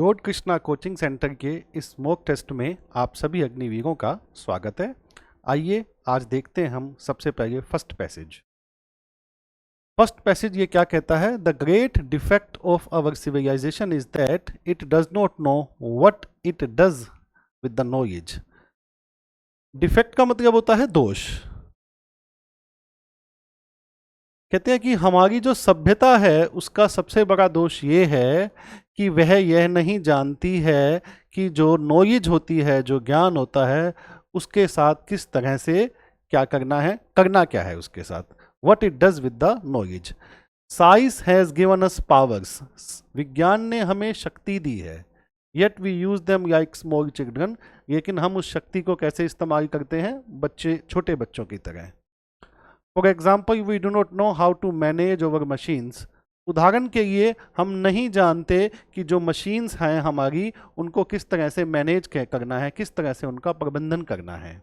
Road Krishna coaching centre के इस mock test में आप सभी अग्निवीरों का स्वागत है। आइए आज देखते हैं हम सबसे पहले फर्स्ट पैसेज। फर्स्ट पैसेज ये क्या कहता है? The great defect of our civilization is that it does not know what it does with the knowledge. Defect का मतलब होता है दोष। कहते हैं कि हमारी जो सभ्यता है उसका सबसे बड़ा दोष ये है कि वह यह नहीं जानती है कि जो नॉलेज होती है, जो ज्ञान होता है, उसके साथ किस तरह से क्या करना है, करना क्या है उसके साथ, what it does with the knowledge. Science has given us powers, विज्ञान ने हमें शक्ति दी है, yet we use them like small children, लेकिन हम उस शक्ति को कैसे इस्तेमाल करते हैं? बच्चे, छोटे बच्चों की तरह। For example we do not know how to manage over machines, उदाहरण के लिए हम नहीं जानते कि जो मशीन्स हैं हमारी, उनको किस तरह से मैनेज करना है, किस तरह से उनका प्रबंधन करना है।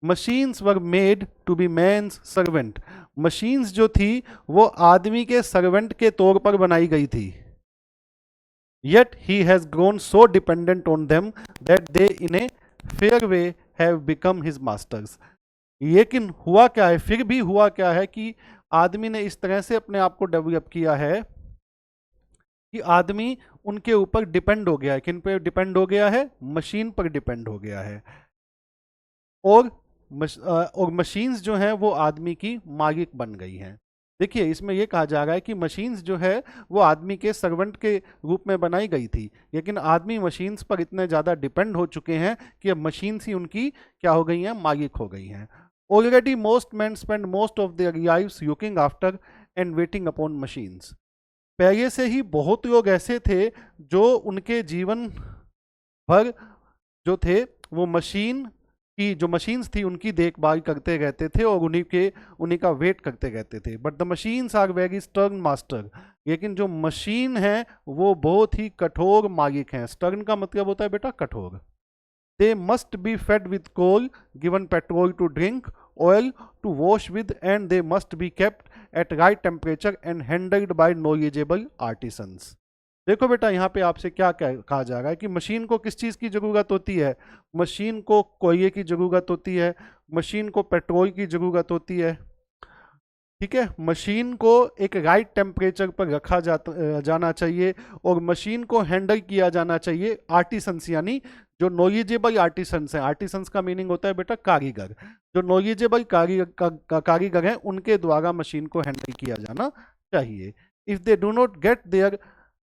Machines were made to be man's servant, machines जो थी वो आदमी के सर्वेंट के तौर पर बनाई गई थी। Yet he has grown so dependent on them that they in a fair way have become his masters. लेकिन हुआ क्या है, फिर भी हुआ क्या है कि आदमी ने इस तरह से अपने आप को डेवलप किया है कि आदमी उनके ऊपर डिपेंड हो गया है। किन पे डिपेंड हो गया है? मशीन पर डिपेंड हो गया है। और मशीन्स जो हैं वो आदमी की मालिक बन गई हैं। देखिए, इसमें ये कहा जा रहा है कि मशीन्स जो है वो आदमी के सर्वेंट के रूप में बनाई गई थी, लेकिन आदमी मशीन्स पर इतने ज़्यादा डिपेंड हो चुके हैं कि अब मशीन्स ही उनकी क्या हो गई हैं? मालिक हो गई हैं। Already most man spend most of their lives looking after and waiting upon machines, पहले से ही बहुत लोग ऐसे थे जो उनके जीवन भर जो थे वो मशीन की, जो मशीन्स थी उनकी देखभाल करते रहते थे और उन्हीं का वेट करते रहते थे। But the machines are very stern master, लेकिन जो मशीन है वो बहुत ही कठोर मालिक हैं। स्टर्न का मतलब होता है बेटा कठोर। They must be fed with coal, given petrol to drink, oil to wash with, and they must be kept at right temperature and handled by knowledgeable artisans. देखो बेटा, यहाँ पे आपसे क्या कहा जा रहा है कि मशीन को किस चीज़ की ज़रूरत होती है? मशीन को कोयले की ज़रूरत होती है, मशीन को पेट्रोल की ज़रूरत होती है, ठीक है। मशीन को एक राइट टेम्परेचर पर रखा जाना चाहिए और मशीन को हैंडल किया जाना चाहिए आर्टिसंस, यानी जो नॉलेजेबल आर्टिसंस हैं। आर्टिसंस का मीनिंग होता है बेटा कारीगर। जो नॉलेजेबल कारीगर हैं उनके द्वारा मशीन को हैंडल किया जाना चाहिए। If they do not get their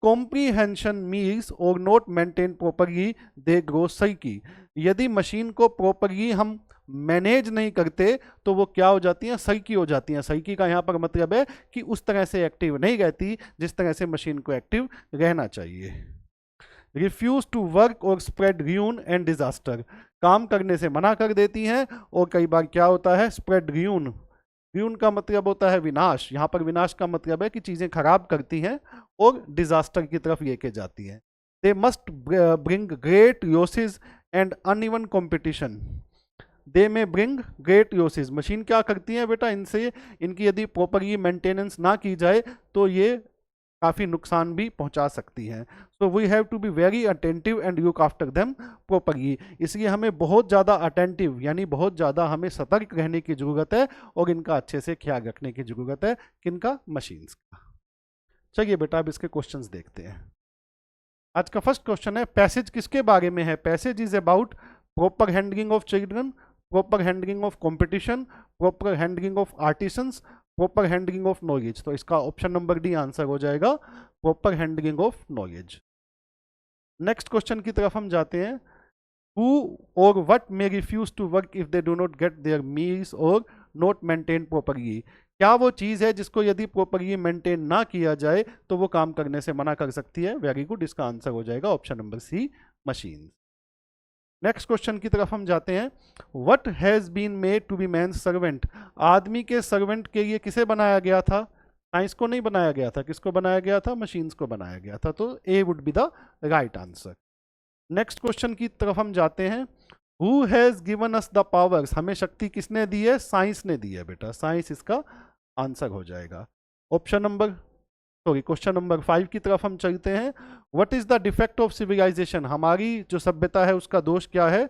comprehension meals और not maintain properly they grow सही, यदि मशीन को प्रॉपरली हम मैनेज नहीं करते तो वो क्या हो जाती हैं? सही हो जाती हैं। सही का यहाँ पर मतलब है कि उस तरह से एक्टिव नहीं रहती जिस तरह से मशीन को एक्टिव रहना चाहिए। रिफ्यूज टू वर्क और स्प्रेड र्यून एंड डिजास्टर, काम करने से मना कर देती हैं और कई बार क्या होता है? स्प्रेड र्यून, र्यून का मतलब होता है विनाश। यहाँ पर विनाश का मतलब है कि चीज़ें खराब करती हैं और डिजास्टर की तरफ लेके जाती हैं। They must bring great losses and uneven competition, they may bring great losses, machine क्या करती है बेटा? इनसे, इनकी यदि प्रॉपरली मेंटेनेंस ना की जाए तो ये काफ़ी नुकसान भी पहुंचा सकती हैं। So we have to be very attentive and look after them properly, इसलिए हमें बहुत ज़्यादा अटेंटिव यानी बहुत ज़्यादा हमें सतर्क रहने की ज़रूरत है और इनका अच्छे से ख्याल रखने की ज़रूरत है। किनका? मशीन्स का। चलिए बेटा, अब इसके क्वेश्चंस देखते हैं। आज का फर्स्ट क्वेश्चन है, पैसेज किसके बारे में है? Passage is about proper handling of children, proper handling of competition, proper handling of artisans, proper handling of knowledge. तो इसका ऑप्शन नंबर डी आंसर हो जाएगा, proper handling of knowledge. Next question की तरफ हम जाते हैं। Who or what may refuse to work if they do not get their meals और नॉट मेंटेन प्रॉपरली, क्या वो चीज़ है जिसको यदि प्रॉपरली मेंटेन ना किया जाए तो वो काम करने से मना कर सकती है? वेरी गुड, इसका आंसर हो जाएगा option number C, machine. Next question की तरफ हम जाते हैं। What has been made to be man servant, आदमी के सर्वेंट के लिए किसे बनाया गया था? साइंस को नहीं बनाया गया था, किसको बनाया गया था? मशीन्स को बनाया गया था। तो A would be the right answer. Next question की तरफ हम जाते हैं। Who has given us the powers, हमें शक्ति किसने दी है? साइंस ने दी है बेटा, साइंस इसका आंसर हो जाएगा। Option number sorry, question number 5 की तरफ हम चलते हैं। What is the defect of civilization, हमारी जो सभ्यता है उसका दोष क्या है।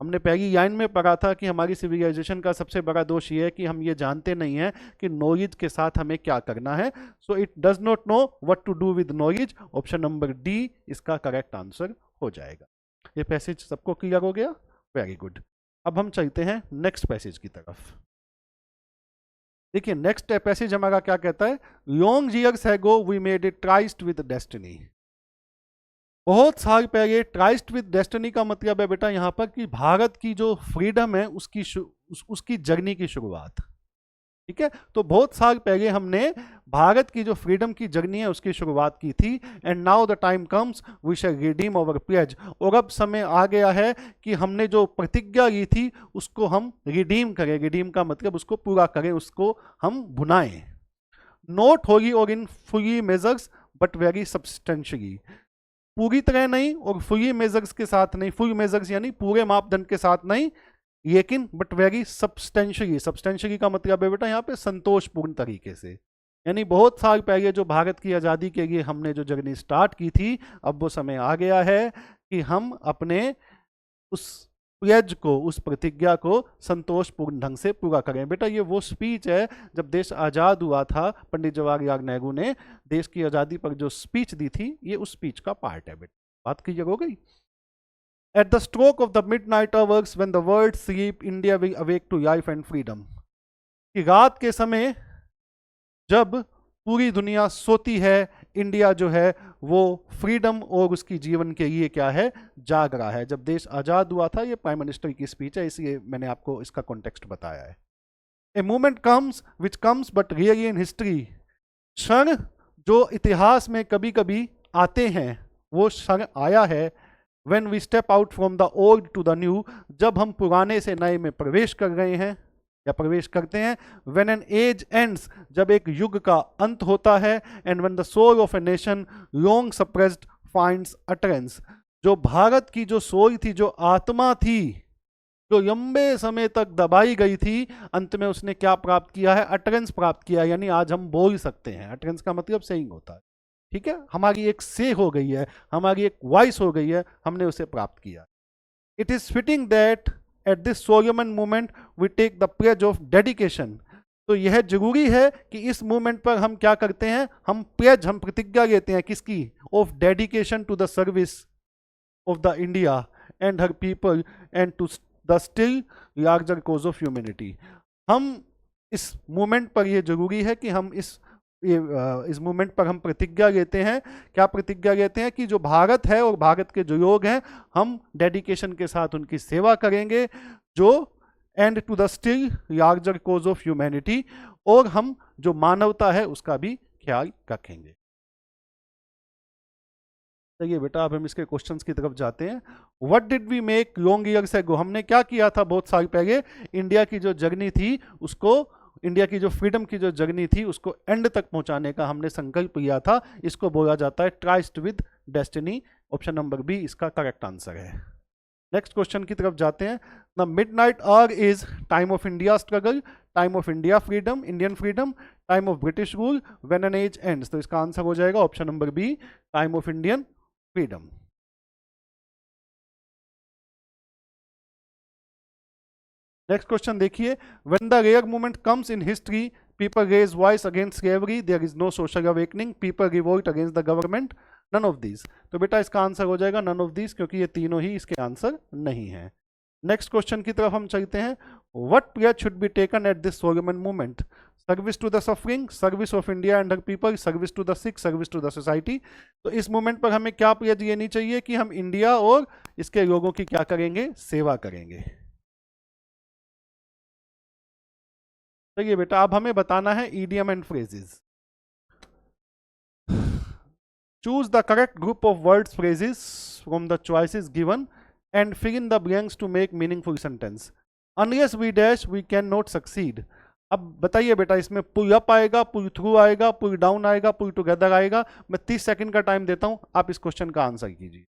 हमने पहली लाइन में पढ़ा था कि हमारी सिविलाइजेशन का सबसे बड़ा दोष ये है कि हम ये जानते नहीं हैं कि नॉलेज के साथ हमें क्या करना है। So it does not know what to do with knowledge. Option number D इसका करेक्ट आंसर हो जाएगा। ये पैसेज सबको क्लियर हो गया? Very good. अब हम चलते हैं नेक्स्ट पैसेज की तरफ। देखिए नेक्स्ट पैसेज हमारा क्या कहता है। Long years ago we made it tryst with destiny. बहुत साल पहले ट्राइस्ट विद डेस्टिनी का मतलब है बेटा यहाँ पर कि भारत की जो फ्रीडम है उसकी जर्नी की शुरुआत। ठीक है, तो बहुत साल पहले हमने भारत की जो फ्रीडम की जर्नी है उसकी शुरुआत की थी। And now the time comes we shall redeem our pledge. और अब समय आ गया है कि हमने जो प्रतिज्ञा ली थी उसको हम रिडीम करें। रिडीम का मतलब उसको पूरा करें, उसको हम भुनाएं। नॉट होली और इन fully measures but very substantially. पूरी तरह नहीं और फुली मेजर्स के साथ नहीं, फुल मेजर्स यानी पूरे मापदंड के साथ नहीं, लेकिन बट वेरी सब्सटेंशियली। सब्सटेंशियली का मतलब है बेटा यहाँ पे संतोषपूर्ण तरीके से। यानी बहुत साल पहले जो भारत की आज़ादी के लिए हमने जो जर्नी स्टार्ट की थी, अब वो समय आ गया है कि हम अपने उस प्लेज को, उस प्रतिज्ञा को संतोषपूर्ण ढंग से पूरा करें। बेटा ये वो स्पीच है जब देश आज़ाद हुआ था, पंडित जवाहरलाल नेहरू ने देश की आज़ादी पर जो स्पीच दी थी, ये उस स्पीच का पार्ट है। बेटा बात क्लियर हो गई। At the stroke of the midnight hours when the world sleep, India will awake to life and freedom। कि रात के समय जब पूरी दुनिया सोती है, इंडिया जो है वो फ्रीडम और उसकी जीवन के लिए क्या है, जाग रहा है। जब देश आज़ाद हुआ था, ये प्राइम मिनिस्टर की स्पीच है, इसलिए मैंने आपको इसका कॉन्टेक्स्ट बताया है। A movement comes which comes but rarely in history. क्षण जो इतिहास में कभी कभी आते हैं, वो क्षण आया है when we step out from the old to the new, जब हम पुराने से नए में प्रवेश कर रहे हैं या प्रवेश करते हैं। when an age ends, जब एक युग का अंत होता है। and when the soul of a nation long suppressed finds utterance, जो भारत की जो सोल थी, जो आत्मा थी, जो लंबे समय तक दबाई गई थी, अंत में उसने क्या प्राप्त किया है, अटरेंस प्राप्त किया। यानी आज हम बोल सकते हैं। अटरेंस का मतलब सेइंग होता है। ठीक है, हमारी एक से हो गई है, हमारी एक वॉइस हो गई है, हमने उसे प्राप्त किया। It is fitting that at this solemn movement we take the pledge of dedication. तो यह जरूरी है कि इस मूवमेंट पर हम क्या करते हैं, हम प्लेज, हम प्रतिज्ञा लेते हैं किसकी, of dedication to the service of the India and her people and to the still larger cause of humanity. हम इस मूवमेंट पर, यह जरूरी है कि हम इस मूवमेंट पर हम प्रतिज्ञा लेते हैं। क्या प्रतिज्ञा लेते हैं कि जो भारत है और भारत के जो लोग हैं, हम डेडिकेशन के साथ उनकी सेवा करेंगे, जो and to the still larger cause of humanity, और हम जो मानवता है उसका भी ख्याल रखेंगे। चलिए बेटा अब हम इसके क्वेश्चंस की तरफ जाते हैं। What did we make long years ago, हमने क्या किया था बहुत साल पहले। इंडिया की जो जर्नी थी उसको, इंडिया की जो फ्रीडम की जो जर्नी थी उसको एंड तक पहुंचाने का हमने संकल्प लिया था। इसको बोला जाता है tryst with destiny. Option number B इसका करेक्ट आंसर है। नेक्स्ट क्वेश्चन की तरफ जाते हैं। The midnight hour is time of India struggle, time of India freedom, Indian freedom, time of British rule, when an age ends. तो इसका answer हो जाएगा option number B, time of Indian freedom. Next question देखिए। When the rare movement comes in history, people raise voice against slavery, there is no social awakening, people revolt against the government, none of these. तो बेटा इसका answer हो जाएगा none of these, क्योंकि ये तीनों ही इसके आंसर नहीं है। नेक्स्ट क्वेश्चन की तरफ हम चलते हैं। What pledge should be taken at this solemn movement, service to the suffering, service of India and her people, service to the sick, service to the society. तो इस मूवमेंट पर हमें क्या प्लेज लेनी चाहिए कि हम इंडिया और इसके लोगों की क्या करेंगे, सेवा करेंगे। देखिए बेटा अब हमें बताना है idiom and phrases. Choose the correct group of words phrases from the choices given and fill in the blanks to make meaningful sentence. Unless we dash we can not succeed. अब बताइए बेटा इसमें पुल अप आएगा, pull through आएगा, pull down आएगा, पुल together आएगा। मैं 30 second का टाइम देता हूं, आप इस क्वेश्चन का आंसर कीजिए।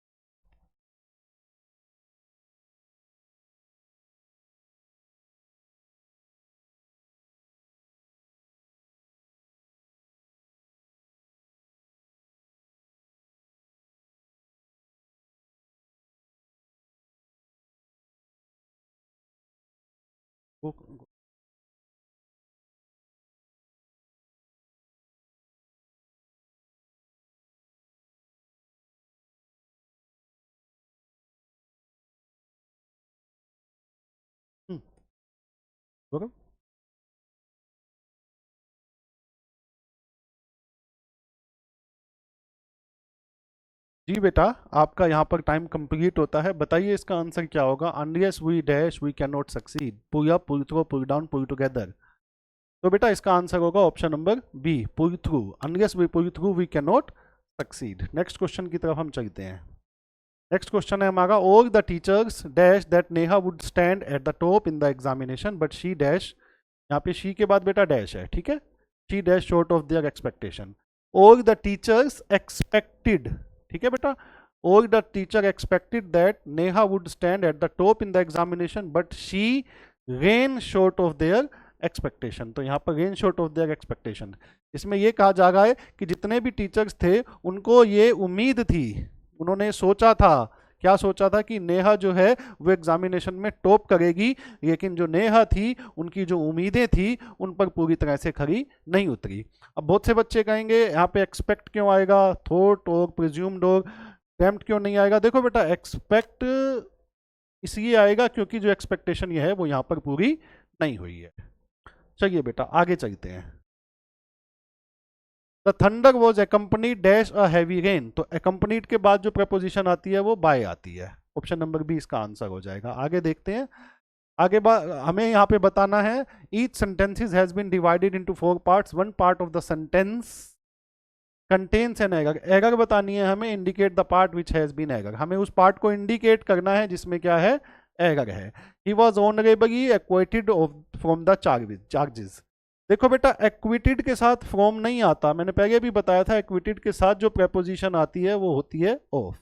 वो हम्म, बोलो। जी बेटा, आपका यहाँ पर टाइम कंप्लीट होता है। बताइए इसका आंसर क्या होगा। Unless we dash we can not succeed, pull up pull through pull down pull together. तो बेटा इसका आंसर होगा option number B, pull through. Unless we pull through we can not succeed. Next question की तरफ हम चलते हैं। Next question है हमारा, all the teachers dash that Neha would stand at the top in the examination but she dash. यहाँ पे she के बाद बेटा डैश है, ठीक है। She dash short of their expectation. All the teachers expected, ठीक है बेटा। All the teacher expected that Neha would stand at the top in the examination but she rain short of their expectation. तो यहाँ पर rain short of their expectation, इसमें यह कहा जा रहा है कि जितने भी टीचर्स थे उनको ये उम्मीद थी, उन्होंने सोचा था, क्या सोचा था कि नेहा जो है वो एग्जामिनेशन में टॉप करेगी, लेकिन जो नेहा थी उनकी जो उम्मीदें थी उन पर पूरी तरह से खरी नहीं उतरी। अब बहुत से बच्चे कहेंगे यहाँ पे एक्सपेक्ट क्यों आएगा, थॉट और प्रिज्यूम्ड और टेम्प्ट क्यों नहीं आएगा। देखो बेटा, एक्सपेक्ट इसलिए आएगा क्योंकि जो एक्सपेक्टेशन ये है वो यहाँ पर पूरी नहीं हुई है। चलिए बेटा आगे चलते हैं। The thunder was accompanied dash a heavy rain. तो accompanied के बाद जो प्रपोजिशन आती है वो बाय आती है। ऑप्शन नंबर बी इसका आंसर हो जाएगा। आगे देखते हैं। आगे हमें यहाँ पे बताना है, each sentences has been divided into 4 parts, one part of the sentence contains an error। Error बतानी है हमें, indicate the part which has been error। हमें उस पार्ट को इंडिकेट करना है जिसमें क्या है, एरर है। he was honorably acquitted from the charges। देखो बेटा, एक्विटेड के साथ फ्रॉम नहीं आता, मैंने पहले भी बताया था एक्विटेड के साथ जो प्रेपोजिशन आती है वो होती है ऑफ।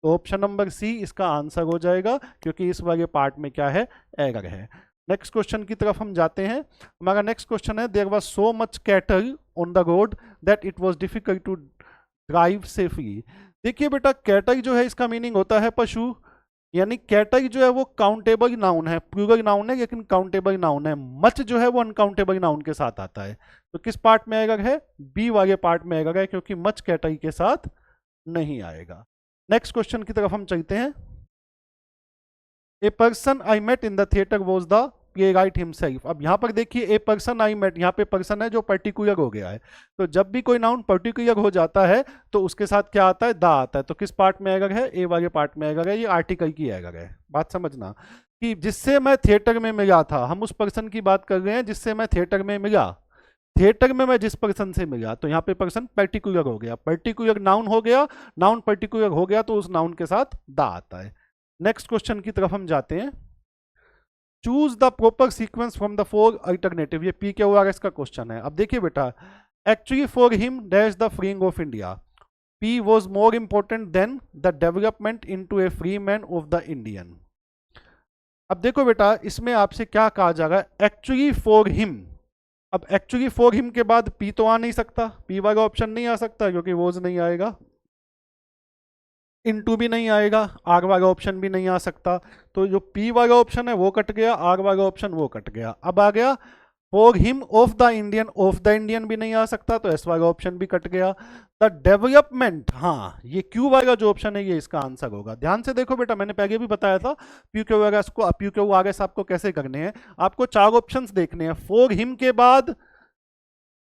तो ऑप्शन नंबर सी इसका आंसर हो जाएगा क्योंकि इस वाले पार्ट में क्या है, एरर है। नेक्स्ट क्वेश्चन की तरफ हम जाते हैं। हमारा नेक्स्ट क्वेश्चन है, there was so much cattle on the road that it was difficult to drive safely. देखिए बेटा, कैटल जो है इसका मीनिंग होता है पशु, यानी कैटल जो है वो काउंटेबल नाउन है, प्लूरल नाउन है लेकिन काउंटेबल नाउन है। मच जो है वो अनकाउंटेबल नाउन के साथ आता है। तो किस पार्ट में एरर है, बी वाले पार्ट में एरर है क्योंकि मच कैटल के साथ नहीं आएगा। नेक्स्ट क्वेश्चन की तरफ हम चलते हैं। A person I met in the theatre was the playwright himself. अब यहाँ पर देखिए, ए पर्सन आई मेट, यहाँ पे पर्सन है जो पर्टिकुलर हो गया है। तो जब भी कोई नाउन पर्टिकुलर हो जाता है तो उसके साथ क्या आता है, द आता है। तो किस पार्ट में एरर है, ए वाले पार्ट में एरर है। ये आर्टिकल की एरर है। बात समझना कि जिससे मैं थिएटर में मिला था, हम उस पर्सन की बात कर रहे हैं जिससे मैं थिएटर में मिला। थिएटर में मैं जिस पर्सन से मिला, तो यहाँ पे पर्सन पर्टिकुलर हो गया, पर्टिकुलर नाउन हो गया। नाउन पर्टिकुलर हो गया तो उस नाउन के साथ द आता है। नेक्स्ट क्वेश्चन की तरफ हम जाते हैं। Choose the proper sequence from the 4 alternative. ये P K O R S का क्वेश्चन है। अब देखिए बेटा, actually for him dash the freeing of India, P was more important than the development into a free man of the Indian. अब देखो बेटा, इसमें आपसे क्या कहा जा रहा है, एक्चुअली फॉर हिम। अब एक्चुअली फॉर हिम के बाद पी तो आ नहीं सकता, पी वाला ऑप्शन नहीं आ सकता क्योंकि वॉज नहीं आएगा, इनटू भी नहीं आएगा, आर वाला ऑप्शन भी नहीं आ सकता। तो जो पी वाला ऑप्शन है वो कट गया, आर वाला ऑप्शन वो कट गया। अब आ गया for him of the Indian, of the Indian भी नहीं आ सकता तो एस वाला ऑप्शन भी कट गया। द डेवलपमेंट, हाँ ये क्यू वाला जो ऑप्शन है ये इसका आंसर होगा। ध्यान से देखो बेटा, मैंने पहले भी बताया था पी क्यू आर एस को, पी क्यू आर एस आपको कैसे करने हैं। आपको 4 ऑप्शंस देखने हैं। फॉर हिम के बाद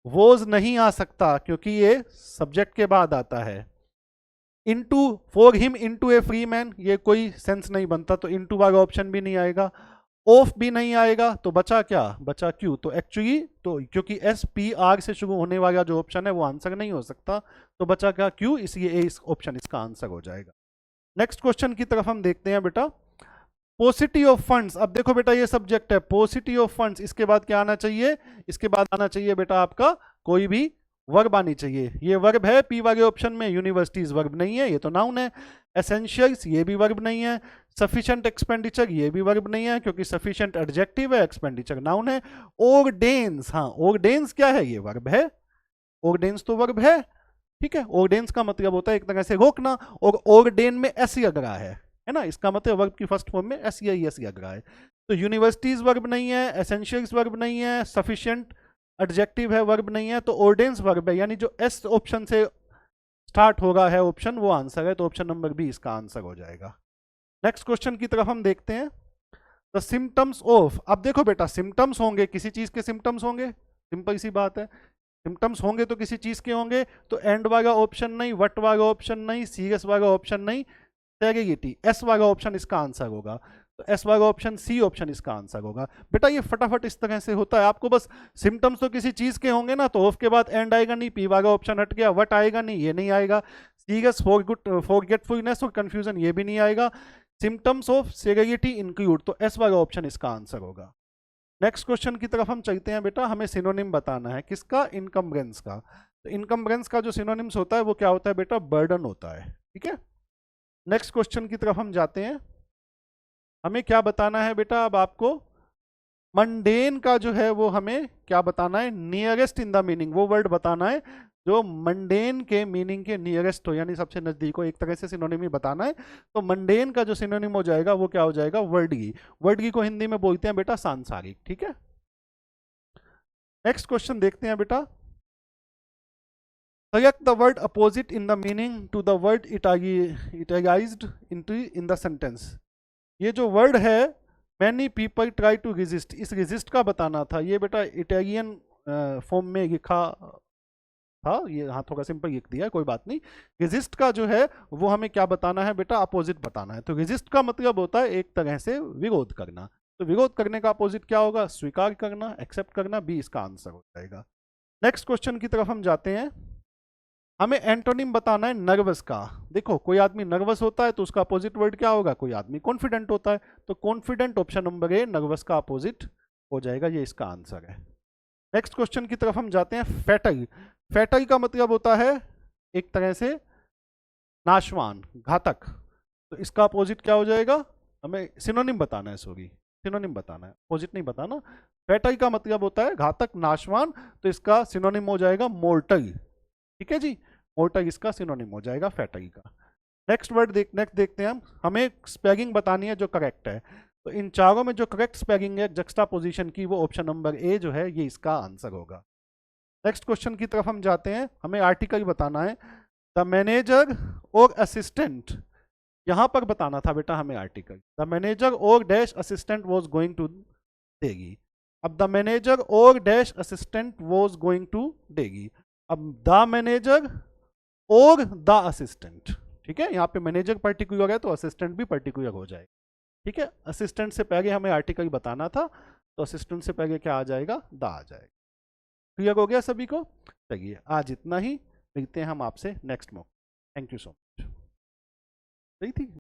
वोज नहीं आ सकता क्योंकि ये सब्जेक्ट के बाद आता है। Into, for him into a free man, ये कोई सेंस नहीं बनता तो इनटू वाला ऑप्शन भी नहीं आएगा। ऑफ भी नहीं आएगा तो बचा क्या, बचा क्यू। तो एक्चुअली तो क्योंकि एस पी आर से शुरू होने वाला जो ऑप्शन है वो आंसर नहीं हो सकता, तो बचा क्या, क्यू। इसलिए ए इस ऑप्शन इसका आंसर हो जाएगा। नेक्स्ट क्वेश्चन की तरफ हम देखते हैं बेटा। पोसिटी ऑफ फंड्स। अब देखो बेटा, ये सब्जेक्ट है पोसिटी ऑफ फंड्स, इसके बाद क्या आना चाहिए, इसके बाद आना चाहिए बेटा आपका कोई भी वर्ब आनी चाहिए। ये वर्ब है पी वाले ऑप्शन में, यूनिवर्सिटीज वर्ब नहीं है, ये तो नाउन है। एसेंशियल्स, ये भी वर्ब नहीं है। सफिशिएंट एक्सपेंडिचर, ये भी वर्ब नहीं है क्योंकि सफिशिएंट एडजेक्टिव है, एक्सपेंडिचर नाउन है। ऑर्डेन्स, हाँ ऑर्डेन्स क्या है, ये वर्ब है। ऑर्डेन्स तो वर्ब है, ठीक है। ऑर्डेन्स का मतलब होता है एक तरह से रोकना, और ऑर्डेन में एस लग रहा है ना, इसका मतलब वर्ब की फर्स्ट फॉर्म में एस या एस लग रहा है। तो यूनिवर्सिटीज वर्ब नहीं है, एसेंशियल्स वर्ब नहीं है, सफिशिएंट एडजेक्टिव है वर्ब नहीं है, तो ऑर्डेंस वर्ब है, यानी जो एस ऑप्शन से स्टार्ट होगा है ऑप्शन, वो आंसर है। तो ऑप्शन नंबर बी इसका आंसर हो जाएगा। नेक्स्ट क्वेश्चन की तरफ हम देखते हैं। द सिम्टम्स ऑफ, अब देखो बेटा सिम्टम्स होंगे, किसी चीज के सिम्टम्स होंगे, सिंपल सी बात है, सिम्टम्स होंगे तो किसी चीज के होंगे। तो एंड वाला ऑप्शन नहीं, वट वाला ऑप्शन नहीं, सीरियस वाला ऑप्शन नहीं, सेरिटी, एस वाला ऑप्शन इसका आंसर होगा। तो एस वाला ऑप्शन, सी ऑप्शन इसका आंसर होगा। बेटा ये फटाफट इस तरह से होता है, आपको बस सिम्टम्स तो किसी चीज के होंगे ना, तो ऑफ के बाद एंड आएगा नहीं, पी वाला ऑप्शन हट गया, वट आएगा नहीं, ये नहीं आएगा, सीरियस फॉरगेटफुलनेस और कंफ्यूजन ये भी नहीं आएगा, सिम्टम्स ऑफ सेरिटी इंक्लूड, तो एस वाला ऑप्शन इसका आंसर होगा। नेक्स्ट क्वेश्चन की तरफ हम चलते हैं। बेटा हमें सिनोनिम बताना है, किसका? इनकम्बरेंस का। तो इनकम्बरेंस का जो सिनोनिम्स होता है वो क्या होता है बेटा? बर्डन होता है। ठीक है, नेक्स्ट क्वेश्चन की तरफ हम जाते हैं। हमें क्या बताना है बेटा अब आपको? मंडेन का जो है वो हमें क्या बताना है? नियरेस्ट इन द मीनिंग, वो वर्ड बताना है जो मंडेन के मीनिंग के नियरेस्ट हो, यानी सबसे नजदीक हो, एक तरह से सिनोनिम ही बताना है। तो मंडेन का जो सिनोनिम हो जाएगा वो क्या हो जाएगा? वर्डगी। वर्डगी को हिंदी में बोलते हैं बेटा सांसारिक। ठीक है, नेक्स्ट क्वेश्चन देखते हैं बेटा। Select the word opposite in the meaning to the word utilized in the sentence. ये जो वर्ड है many people try to resist, इस resist का बताना था। ये बेटा इटालियन फॉर्म में लिखा था, ये हाँ थोड़ा सिंपल लिख दिया, कोई बात नहीं। रेजिस्ट का जो है वो हमें क्या बताना है बेटा? अपोजिट बताना है। तो रेजिस्ट का मतलब होता है एक तरह से विरोध करना। तो विरोध करने का अपोजिट क्या होगा? स्वीकार करना, एक्सेप्ट करना, बी इसका आंसर हो जाएगा। नेक्स्ट क्वेश्चन की तरफ हम जाते हैं। हमें एंटोनिम बताना है नर्वस का। देखो कोई आदमी नर्वस होता है तो उसका अपोजिट वर्ड क्या होगा? कोई आदमी कॉन्फिडेंट होता है, तो confident option number a nervous का अपोजिट हो जाएगा, ये इसका आंसर है। नेक्स्ट क्वेश्चन की तरफ हम जाते हैं। फैटल, फैटल का मतलब होता है एक तरह से नाशवान, घातक। तो इसका अपोजिट क्या हो जाएगा? हमें सिनोनिम बताना है, सॉरी सिनोनिम बताना है, अपोजिट नहीं बताना। फैटल का मतलब होता है घातक, नाशवान, तो इसका सिनोनिम हो जाएगा मोर्टल। ठीक है जी, मोर्टल इसका सिनोनिम हो जाएगा फैटल का। नेक्स्ट देखते हैं हम। हमें स्पेलिंग बतानी है जो करेक्ट है। तो इन चारों में जो करेक्ट स्पेलिंग है जक्स्टापोजिशन की, वो ऑप्शन नंबर ए जो है ये इसका आंसर होगा। नेक्स्ट क्वेश्चन की तरफ हम जाते हैं। हमें आर्टिकल बताना है। द मैनेजर और असिस्टेंट, यहां पर बताना था बेटा हमें आर्टिकल। द मैनेजर और dash assistant was going to देगी। अब द मैनेजर और dash assistant was going to देगी। अब द मैनेजर और द असिस्टेंट, ठीक है, यहाँ पे मैनेजर पर्टिकुलर है तो असिस्टेंट भी पर्टिकुलर हो जाएगा। ठीक है, असिस्टेंट से पहले हमें आर्टिकल बताना था, तो असिस्टेंट से पहले क्या आ जाएगा? द आ जाएगा। क्लियर हो गया सभी को? चलिए आज इतना ही, मिलते हैं हम आपसे next mock. Thank you so much. सही थी।